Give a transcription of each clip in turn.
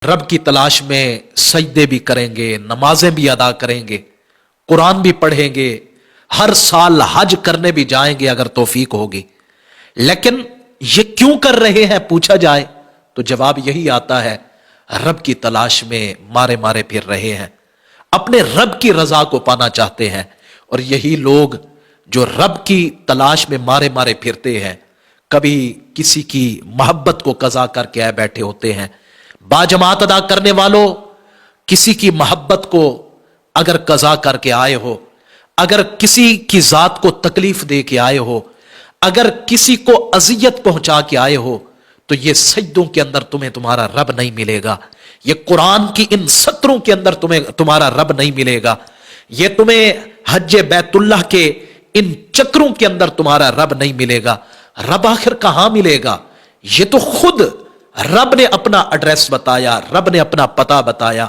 रब की तलाश में सजदे भी करेंगे, नमाजें भी अदा करेंगे, कुरान भी पढ़ेंगे, हर साल हज करने भी जाएंगे अगर तौफीक होगी। लेकिन ये क्यों कर रहे हैं पूछा जाए तो जवाब यही आता है, रब की तलाश में मारे मारे फिर रहे हैं, अपने रब की रजा को पाना चाहते हैं। और यही लोग जो रब की तलाश में मारे मारे फिरते हैं, कभी किसी की मोहब्बत को कजा करके आए बैठे होते हैं। बाजमात अदा करने वालों, किसी की मोहब्बत को अगर कजा करके आए हो, अगर किसी की जात को तकलीफ दे के आए हो, अगर किसी को अजियत पहुंचा के आए हो, तो ये सजदों के अंदर तुम्हें तुम्हारा रब नहीं मिलेगा, ये कुरान की इन सत्रों के अंदर तुम्हें तुम्हारा रब नहीं मिलेगा, ये तुम्हें हज बैतुल्लाह के इन चक्रों के अंदर तुम्हारा रब नहीं मिलेगा। रब आखिर कहां मिलेगा? ये तो खुद रब ने अपना एड्रेस बताया, रब ने अपना पता बताया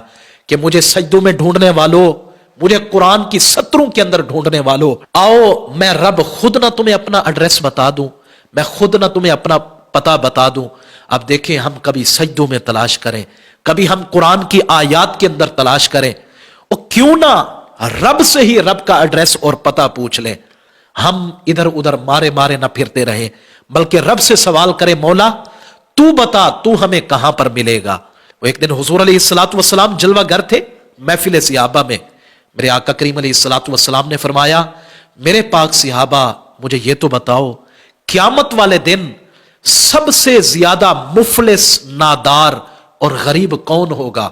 कि मुझे सजदों में ढूंढने वालों, मुझे कुरान की सत्रों के अंदर ढूंढने वालों, आओ मैं रब खुद ना तुम्हें अपना एड्रेस बता दूं, मैं खुद ना तुम्हें अपना पता बता दूं। अब देखें, हम कभी सजदों में तलाश करें, कभी हम कुरान की आयात के अंदर तलाश करें, और क्यों ना रब से ही रब का एड्रेस और पता पूछ लें। हम इधर उधर मारे मारे ना फिरते रहें, बल्कि रब से सवाल करें, मौला तू बता, तू हमें कहां पर मिलेगा। वो एक दिन हुजूर अलैहिस्सलातु वस्सलाम जलवा गर थे महफिल सिहाबा में। मेरे आका करीम अलैहिस्सलातु वस्सलाम ने फरमाया, मेरे पाक सिहाबा मुझे ये तो बताओ, क़यामत वाले दिन सबसे ज्यादा मुफलिस, नादार और गरीब कौन होगा?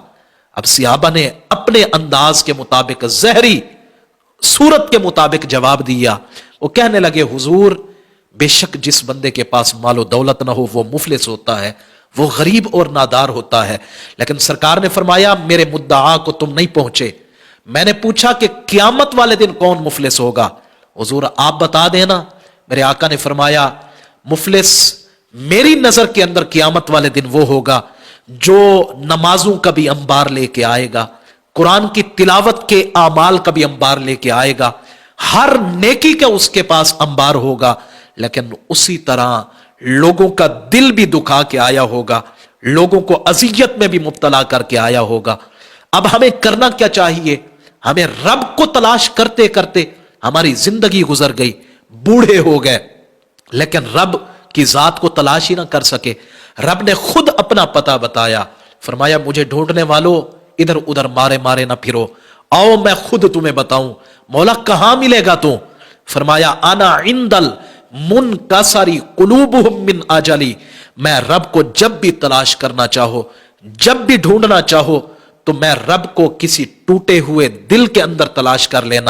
अब सिहाबा ने अपने अंदाज के मुताबिक, जहरी सूरत के मुताबिक जवाब दिया। वो कहने लगे, हुजूर बेशक जिस बंदे के पास मालो दौलत ना हो वो मुफलिस होता है, वो गरीब और नादार होता है। लेकिन सरकार ने फरमाया, मेरे मुद्दा को तुम नहीं पहुंचे। मैंने पूछा कि क़यामत वाले दिन कौन मुफलिस होगा? हुजूर आप बता देना। मेरे आका ने फरमाया, मुफलिस मेरी नजर के अंदर क़यामत वाले दिन वो होगा जो नमाजों का भी अंबार लेके आएगा, कुरान की तिलावत के आमाल का भी अंबार लेके आएगा, हर नेकी का उसके पास अंबार होगा, लेकिन उसी तरह लोगों का दिल भी दुखा के आया होगा, लोगों को अजियत में भी मुब्तला करके आया होगा। अब हमें करना क्या चाहिए? हमें रब को तलाश करते करते हमारी जिंदगी गुजर गई, बूढ़े हो गए, लेकिन रब की जात को तलाश ही ना कर सके। रब ने खुद अपना पता बताया, फरमाया, मुझे ढूंढने वालों इधर उधर मारे मारे ना फिरो, आओ मैं खुद तुम्हें बताऊं। मौला कहां मिलेगा तू? फरमाया, आना इंदल मुनकसरी कुलूबुहुम मिन अजली, मैं रब को जब भी तलाश करना चाहो, जब भी ढूंढना चाहो, तो मैं रब को किसी टूटे हुए दिल के अंदर तलाश कर लेना।